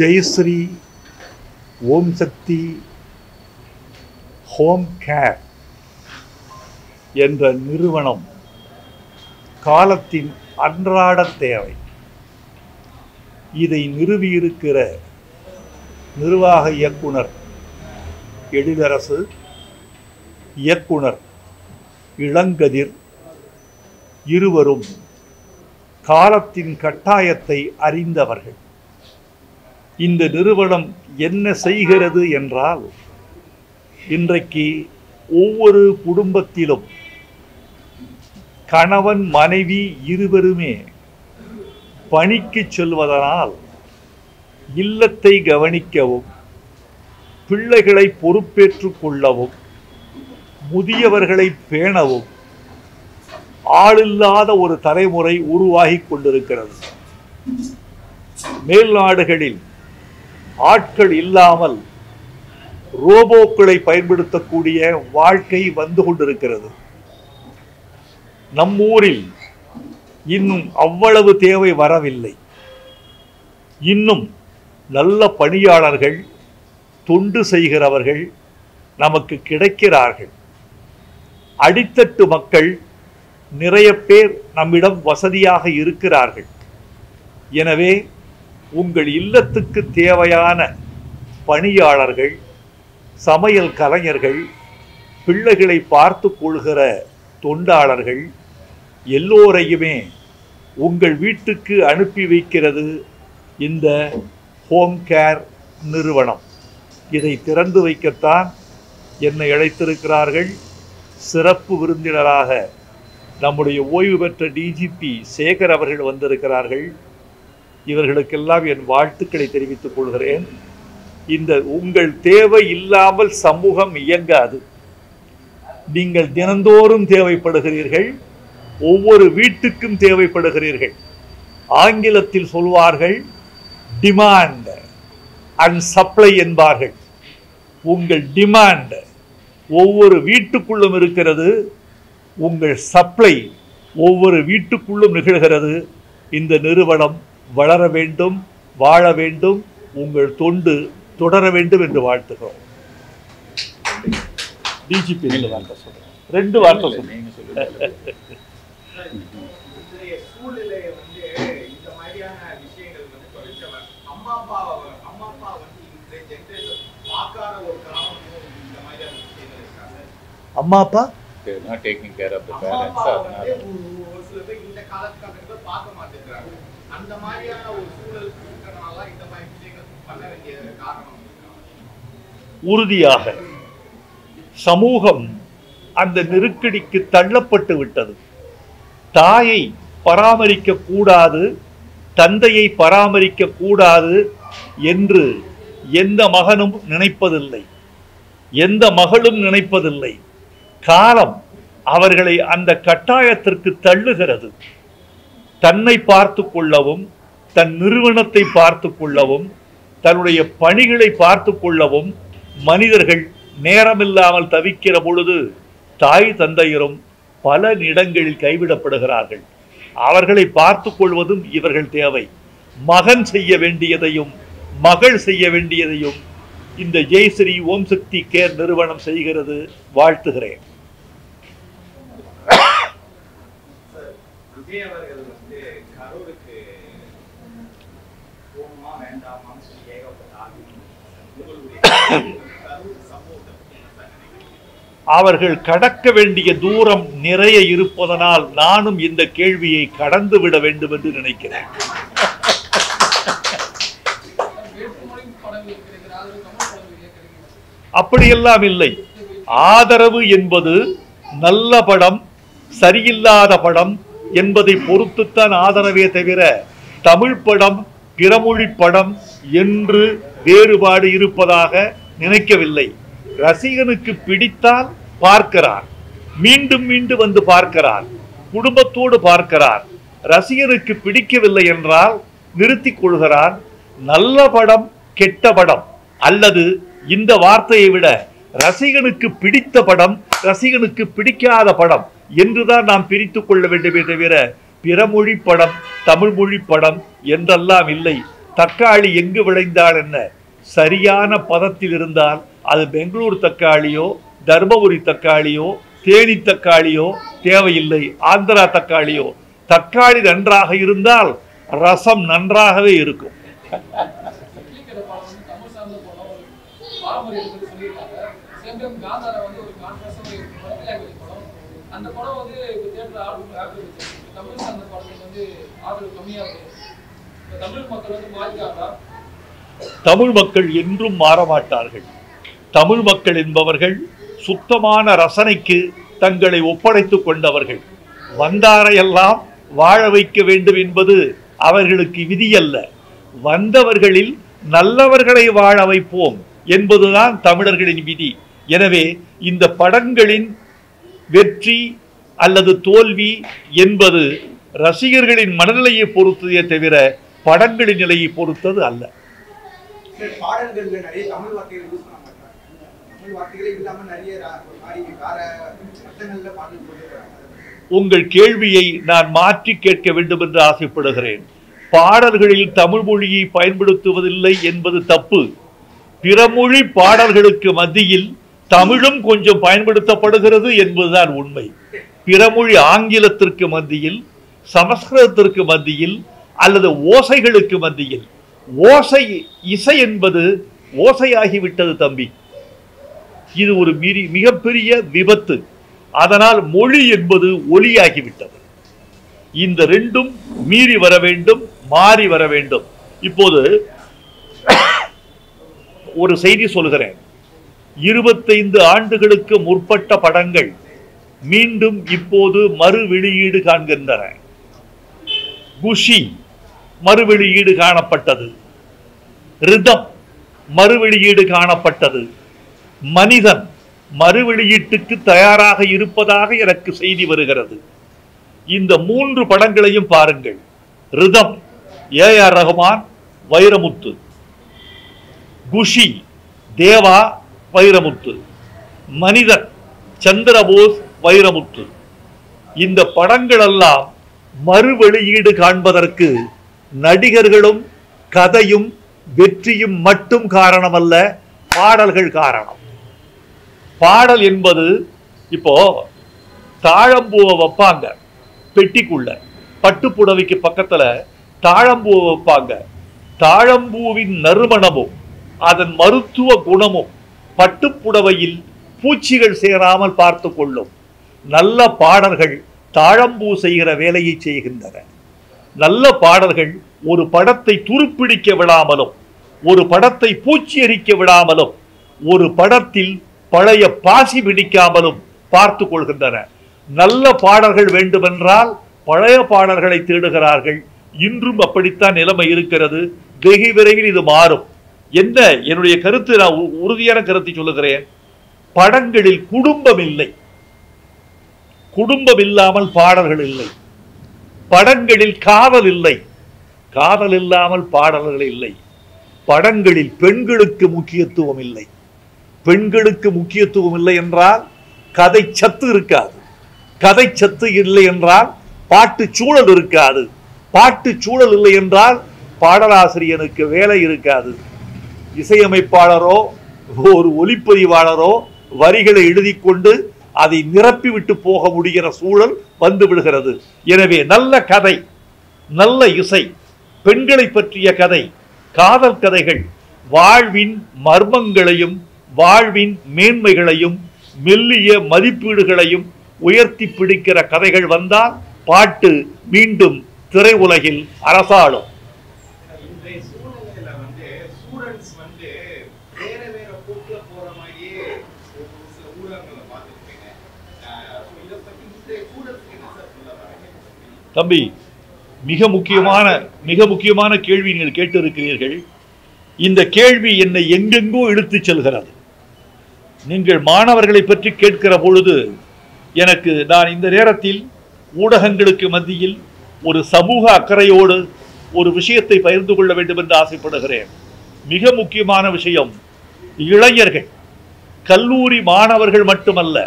ஜெயஸ்ரீ ஓம் சக்தி home care என்ற நிறுவனம் காலத்தின் அன்றாட தேவை. இதை நிறுவியிருக்கிற நிர்வாக இயக்குனர் எழிலரசு, இயக்குனர் இளங்கதிர் இருவரும் காலத்தின் கட்டாயத்தை அறிந்தவர்கள். இந்த நிறுவனம் என்ன செய்கிறது என்றால், இன்றைக்கு ஒவ்வொரு குடும்பத்திலும் கணவன் மனைவி இருவருமே பணிக்கு செல்வதனால் இல்லத்தை கவனிக்கவும், பிள்ளைகளை பொறுப்பேற்றுக் கொள்ளவும், முதியவர்களை பேணவும் ஆளில்லாத ஒரு தலைமுறை உருவாகி கொண்டிருக்கிறது. மேல் நாடுகளில் ஆட்கள் இல்லாமல் ரோபோக்களை பயன்படுத்தக்கூடிய வாழ்க்கை வந்து கொண்டிருக்கிறது. நம்மூரில் இன்னும் அவ்வளவு தேவை வரவில்லை. இன்னும் நல்ல பணியாளர்கள், தொண்டு செய்கிறவர்கள் நமக்கு கிடைக்கிறார்கள். அடித்தட்டு மக்கள் நிறைய பேர் நம்மிடம் வசதியாக இருக்கிறார்கள். எனவே உங்கள் இல்லத்துக்கு தேவையான பணியாளர்கள், சமையல் கலைஞர்கள், பிள்ளைகளை பார்த்து கொள்கிற தொண்டாளர்கள் எல்லோரையுமே உங்கள் வீட்டுக்கு அனுப்பி வைக்கிறது இந்த ஹோம் கேர் நிறுவனம். இதை திறந்து வைக்கத்தான் என்னை அழைத்திருக்கிறார்கள். சிறப்பு விருந்தினராக நம்முடைய ஓய்வு பெற்ற டிஜிபி சேகர் அவர்கள் வந்திருக்கிறார்கள். இவர்களுக்கெல்லாம் என் வாழ்த்துக்களை தெரிவித்துக் கொள்கிறேன். இந்த உங்கள் தேவை இல்லாமல் சமூகம் இயங்காது. நீங்கள் தினந்தோறும் தேவைப்படுகிறீர்கள், ஒவ்வொரு வீட்டுக்கும் தேவைப்படுகிறீர்கள். ஆங்கிலத்தில் சொல்வார்கள் டிமாண்ட் அண்ட் சப்ளை என்பார்கள். உங்கள் டிமாண்ட் ஒவ்வொரு வீட்டுக்குள்ளும் இருக்கிறது, உங்கள் சப்ளை ஒவ்வொரு வீட்டுக்குள்ளும் நிகழ்கிறது. இந்த நிறுவனம் வளர வேண்டும், வாழ வேண்டும், உங்கள் தொண்டு தொடர வேண்டும் என்று வாழ்த்துகிறோம். டிஜிபி ரெண்டு வார்த்தை சொல்லுங்க. அம்மா அப்பா taking care of the parents. உறுதியாக சமூகம் அந்த நெருக்கடிக்கு தள்ளப்பட்டு விட்டது. தாயை பராமரிக்க கூடாது, தந்தையை பராமரிக்க கூடாது என்று எந்த மகனும் நினைப்பதில்லை, எந்த மகளும் நினைப்பதில்லை. காலம் அவர்களை அந்த கட்டாயத்திற்கு தள்ளுகிறது. தன்னை பார்த்து கொள்ளவும், தன் நிறுவனத்தை பார்த்து கொள்ளவும், தன்னுடைய பணிகளை பார்த்து கொள்ளவும் மனிதர்கள் நேரமில்லாமல் தவிக்கிற பொழுது தாய் தந்தையரும் பல இடங்களில் கைவிடப்படுகிறார்கள். அவர்களை பார்த்து கொள்வதும் இவர்கள் தேவை. மகன் செய்ய வேண்டியதையும் மகள் செய்ய வேண்டியதையும் இந்த ஜெயஸ்ரீ ஓம் சக்தி கேர் நிறுவனம் செய்கிறது. வாழ்த்துகிறேன். அவர்கள் கடக்க வேண்டிய தூரம் நிறைய இருப்பதனால் நானும் இந்த கேள்வியை கடந்து விட வேண்டும் என்று நினைக்கிறேன். அப்படியெல்லாம் இல்லை. ஆதரவு என்பது நல்ல படம், சரியில்லாத படம் என்பதை பொறுத்துத்தான் ஆதரவே தவிர தமிழ் படம், பிறமொழி படம் என்று வேறுபாடு இருப்பதாக நினைக்கவில்லை. ரசிகனுக்கு பிடித்தால் பார்க்கிறார், மீண்டும் மீண்டும் வந்து பார்க்கிறார், குடும்பத்தோடு பார்க்கிறார். ரசிகனுக்கு பிடிக்கவில்லை என்றால் நிறுத்திக் கொள்கிறான். நல்ல படம், கெட்ட படம் அல்லது இந்த வார்த்தையை விட ரசிகனுக்கு பிடித்த படம், ரசிகனுக்கு பிடிக்காத படம் என்றுதான் நாம் பிரித்துக் கொள்ள வேண்டுமே தவிர பிறமொழி படம், தமிழ் மொழி படம் என்றெல்லாம் இல்லை. தக்காளி எங்கு விளைந்தால் என்ன, சரியான பதத்தில் இருந்தால் அது பெங்களூர் தக்காளியோ தர்மபுரி தக்காளியோ தேனி தக்காளியோ தேவையில்லை, ஆந்திரா தக்காளியோ. தக்காளி நன்றாக இருந்தால் ரசம் நன்றாகவே இருக்கும். தமிழ் மக்கள் என்றும் மாறமாட்டார்கள். தமிழ் மக்கள் என்பவர்கள் சுத்தமான ரசனைக்கு தங்களை ஒப்படைத்துக் கொண்டவர்கள். வந்தாரையெல்லாம் வாழ வைக்க வேண்டும் என்பது அவர்களுக்கு விதியல்ல. வந்தவர்களில் நல்லவர்களை வாழ வைப்போம் என்பதுதான் தமிழர்களின் விதி. எனவே இந்த படங்களின் வெற்றி அல்லது தோல்வி என்பது ரசிகர்களின் மனநிலையை பொறுத்ததே தவிர படங்களின் நிலையை பொறுத்தது அல்ல. உங்கள் கேள்வியை நான் மாற்றி கேட்க வேண்டும் என்று ஆசைப்படுகிறேன். பாடல்களில் தமிழ் மொழியை பயன்படுத்துவதில்லை என்பது தப்பு. பிறமொழி பாடல்களுக்கு மத்தியில் தமிழும் கொஞ்சம் பயன்படுத்தப்படுகிறது என்பதுதான் உண்மை. பிறமொழி ஆங்கிலத்திற்கு மத்தியில், சமஸ்கிருதத்திற்கு மத்தியில் அல்லது ஓசைகளுக்கு மத்தியில், ஓசை இசை என்பது ஓசையாகிவிட்டது தம்பி. இது ஒரு மிகப்பெரிய விபத்து. அதனால் மொழி என்பது ஒலியாகிவிட்டது. இந்த ரெண்டும் மீறி வர வேண்டும், மாறி வர வேண்டும். இப்போது ஒரு செய்தி சொல்கிறேன். 25 ஆண்டுகளுக்கு முற்பட்ட படங்கள் மீண்டும் இப்போது மறு வெளியீடு காண்கின்றன. குஷி மறு வெளியீடு காணப்பட்டது, ரிதம் மறு வெளியீடு காணப்பட்டது, மனிதன் மறு வெளியீட்டுக்கு தயாராக இருப்பதாக எனக்கு செய்தி வருகிறது. இந்த 3 படங்களையும் பாருங்கள். Rhythm A R. ரஹ்மான், வைரமுத்து. குஷி தேவா, வைரமுத்து. மனிதன் சந்திரபோஸ், வைரமுத்து. இந்த படங்கள் எல்லாம் மறு வெளியீடு காண்பதற்கு நடிகர்களும் கதையும் வெற்றியும் மட்டும் காரணமல்ல, பாடல்கள் காரணம். பாடல் என்பது இப்போ தாழம்பூவை வைப்பாங்க பெட்டிக்குள்ள, பட்டுப்புடவைக்கு பக்கத்துல தாழம்பூவை வைப்பாங்க. தாழம்பூவின் நறுமணமும் அதன் மருத்துவ குணமும் பட்டுப்புடவையில் பூச்சிகள் சேராமல் பார்த்து கொள்ளும். நல்ல பாடல்கள் தாழம்பூ செய்கிற வேலையை செய்கின்றன. நல்ல பாடல்கள் ஒரு படத்தை துருப்பிடிக்க விடாமலும், ஒரு படத்தை பூச்சி எரிக்க விடாமலும், ஒரு படத்தில் பழைய பாசி பிடிக்காமலும் பார்த்து கொள்கின்றன. நல்ல பாடல்கள் வேண்டுமென்றால் பழைய பாடல்களை தேடுகிறார்கள். இன்றும் அப்படித்தான் நிலைமை இருக்கிறது. வெகு விரைவில் இது மாறும். என்ன என்னுடைய கருத்து, நான் உறுதியான கருத்தை சொல்லுகிறேன். படங்களில் குடும்பம் இல்லை. குடும்பம் இல்லாமல் பாடல்கள் இல்லை. படங்களில் காதல் இல்லை. காதல் இல்லாமல் பாடல்கள் இல்லை. படங்களில் பெண்களுக்கு முக்கியத்துவம் இல்லை. பெண்களுக்கு முக்கியத்துவம் இல்லை என்றால் கதை சத்து இருக்காது. கதை சத்து இல்லை என்றால் பாட்டு சூழல் இருக்காது. பாட்டு சூழல் இல்லை என்றால் பாடலாசிரியனுக்கு வேலை இருக்காது. இசையமைப்பாளரோ ஒரு ஒலிப்பதிவாளரோ வரிகளை எழுதி கொண்டு அதை நிரப்பிவிட்டு போக முடிகிற சூழல் வந்து விடுகிறது. எனவே நல்ல கதை, நல்ல இசை, பெண்களை பற்றிய கதை, காதல் கதைகள், வாழ்வின் மர்மங்களையும் வாழ்வின் மேன்மைகளையும் மெல்லிய மதிப்பீடுகளையும் உயர்த்தி பிடிக்கிற கதைகள் வந்தால் பாட்டு மீண்டும் திரையுலகில் அரசாளும். தம்பி, மிக முக்கியமான கேள்வி நீங்கள் கேட்டிருக்கிறீர்கள். இந்த கேள்வி என்னை எங்கெங்கோ இழுத்துச் செல்கிறது. நீங்கள் மாணவர்களை பற்றி கேட்கிற பொழுது எனக்கு, நான் இந்த நேரத்தில் ஊடகங்களுக்கு மத்தியில் ஒரு சமூக அக்கறையோடு ஒரு விஷயத்தை பகிர்ந்து கொள்ள வேண்டும் என்று ஆசைப்படுகிறேன். மிக முக்கியமான விஷயம், இளைஞர்கள், கல்லூரி மாணவர்கள் மட்டுமல்ல,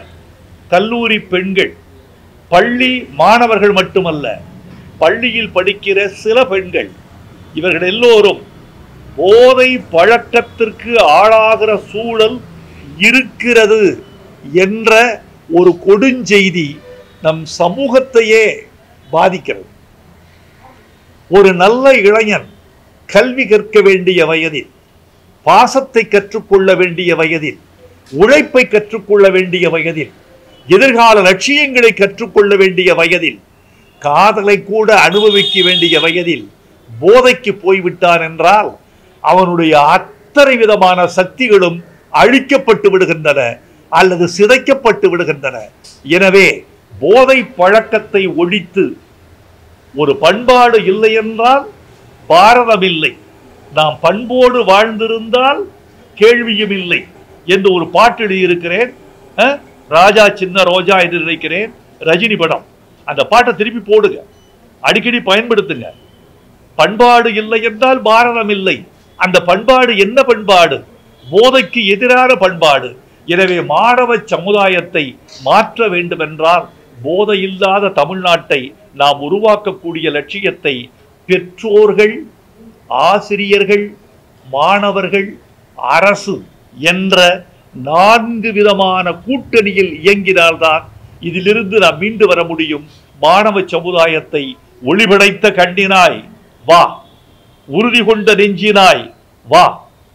கல்லூரி பெண்கள், பள்ளி மாணவர்கள் மட்டுமல்ல, பள்ளியில் படிக்கிற சில பெண்கள், இவர்கள் எல்லோரும் போதை பழக்கத்திற்கு ஆளாகிற சூழல் இருக்கிறது என்ற ஒரு கொடுஞ்செய்தி நம் சமூகத்தையே பாதிக்கிறது. ஒரு நல்ல இளைஞன் கல்வி கற்க வேண்டிய வயதில், பாசத்தை கற்றுக்கொள்ள வேண்டிய வயதில், உழைப்பை கற்றுக்கொள்ள வேண்டிய வயதில், எதிர்கால லட்சியங்களை கற்றுக்கொள்ள வேண்டிய வயதில், காதலை கூட அனுபவிக்க வேண்டிய வயதில் போதைக்கு போய்விட்டான் என்றால் அவனுடைய அத்தனை விதமான சக்திகளும் அழிக்கப்பட்டு விடுகின்றன அல்லது சிதைக்கப்பட்டு விடுகின்றன. எனவே போதை பழக்கத்தை ஒழித்து ஒரு பண்பாடு இல்லை என்றால் பாரதம் இல்லை, நாம் பண்போடு வாழ்ந்திருந்தால் கேள்வியும் இல்லை என்று ஒரு பாட்டு எழுதியிருக்கிறேன். ராஜா சின்ன ரோஜா என்று நினைக்கிறேன், ரஜினி படம். அந்த பாட்டை திருப்பி போடுங்க, அடிக்கடி பயன்படுத்துங்க. பண்பாடு இல்லை என்றால் பாரதம் இல்லை. அந்த பண்பாடு என்ன பண்பாடு? போதைக்கு எதிரான பண்பாடு. எனவே மாணவ சமுதாயத்தை மாற்ற வேண்டும் என்றால் போதை இல்லாத தமிழ்நாட்டை நாம் உருவாக்கக்கூடிய லட்சியத்தை பெற்றோர்கள், ஆசிரியர்கள், மாணவர்கள், அரசு என்ற 4 விதமான கூட்டணியில் இயங்கினால்தான் இதிலிருந்து நாம் மீண்டு வர முடியும். மாணவ சமுதாயத்தை ஒளிபடைத்த கண்ணினாய் வா, உறுதி கொண்ட நெஞ்சினாய் வா,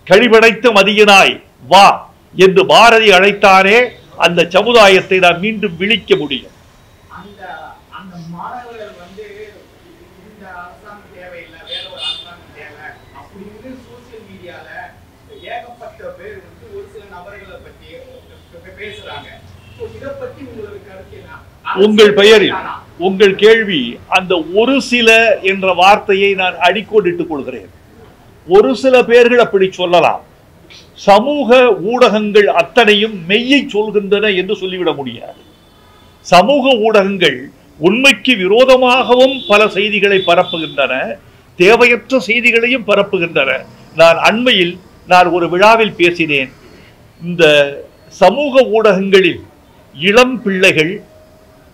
கழிபடைத்த மதியினாய் வா என்று பாரதி அழைத்தாரே, அந்த சமுதாயத்தை நாம் மீண்டும் விழிக்க முடியும். உங்கள் பெயரில் உங்கள் கேள்வி, அந்த ஒரு சில என்ற வார்த்தையை நான் அடிக்கோடிட்டுக் கொள்கிறேன். ஒரு சில பேர்கள் அப்படி சொல்லலாம். சமூக ஊடகங்கள் அத்தனையும் மெய்யை சொல்கின்றன என்று சொல்லிவிட முடியாது. சமூக ஊடகங்கள் உண்மைக்கு விரோதமாகவும் பல செய்திகளை பரப்புகின்றன, தேவையற்ற செய்திகளையும் பரப்புகின்றன. நான் அண்மையில் ஒரு விழாவில் பேசினேன். இந்த சமூக ஊடகங்களில் இளம் பிள்ளைகள்,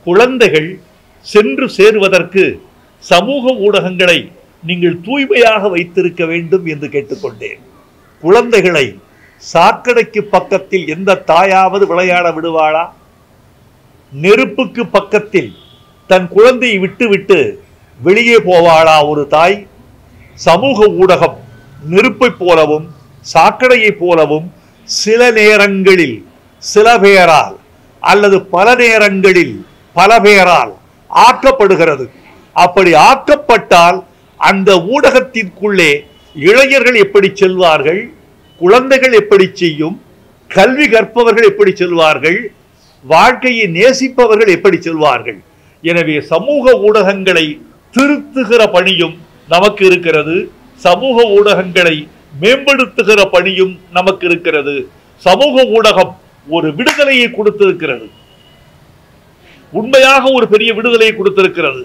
குழந்தைகள் சென்று சேருவதற்கு சமூக ஊடகங்களை நீங்கள் தூய்மையாக வைத்திருக்க வேண்டும் என்று கேட்டுக்கொண்டேன். குழந்தைகளை சாக்கடைக்கு பக்கத்தில் எந்த தாயாவது விளையாட விடுவாளா? நெருப்புக்கு பக்கத்தில் தன் குழந்தையை விட்டுவிட்டு வெளியே போவாளா ஒரு தாய்? சமூக ஊடகம் நெருப்பை போலவும் சாக்கடையை போலவும் சில நேரங்களில் சில பேரால் அல்லது பல நேரங்களில் பல பேரால் ஆக்கப்படுகிறது. அப்படி ஆக்கப்பட்டால் அந்த ஊடகத்திற்குள்ளே இளைஞர்கள் எப்படி செல்வார்கள்? குழந்தைகள் எப்படி செய்யும்? கல்வி கற்பவர்கள் எப்படி செல்வார்கள்? வாழ்க்கையை நேசிப்பவர்கள் எப்படி செல்வார்கள்? எனவே சமூக ஊடகங்களை திருத்துகிற பணியும் நமக்கு இருக்கிறது. சமூக ஊடகங்களை மேம்படுத்துகிற பணியும் நமக்கு இருக்கிறது. சமூக ஊடகம் ஒரு விடுதலையை கொடுத்திருக்கிறது, உண்மையாக ஒரு பெரிய விடுதலையை கொடுத்திருக்கிறது.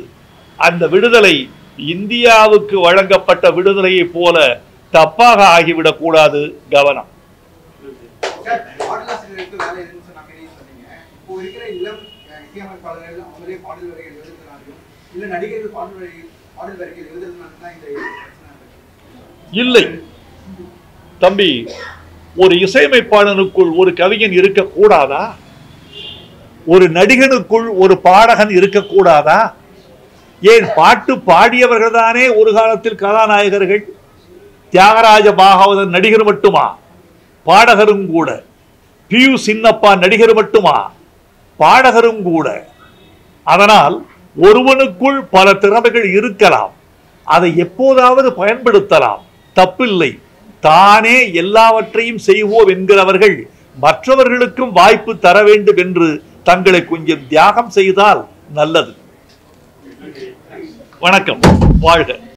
அந்த விடுதலை இந்தியாவுக்கு வழங்கப்பட்ட விடுதலையை போல தப்பாக ஆகிவிடக் கூடாது. கவனம். இல்லை தம்பி, ஒரு இசையமைப்பாளனுக்குள் ஒரு கவிஞன் இருக்கக்கூடாதா? ஒரு நடிகனுக்குள் ஒரு பாடகன் இருக்கக்கூடாதா? ஏன் பாட்டு பாடியவர்கள் தானே ஒரு காலத்தில் கதாநாயகர்கள். தியாகராஜ பாகவதன் நடிகர் மட்டுமா? பாடகரும் கூட. பியு சின்னப்பா நடிகர் மட்டுமா? பாடகரும் கூட. அதனால் ஒருவனுக்குள் பல திறமைகள் இருக்கலாம், அதை எப்போதாவது பயன்படுத்தலாம், தப்பில்லை. தானே எல்லாவற்றையும் செய்வோம் என்கிறவர்கள் மற்றவர்களுக்கும் வாய்ப்பு தர வேண்டும் என்று தங்களை கொஞ்சம் தியாகம் செய்தால் நல்லது. வணக்கம், வாழ்க.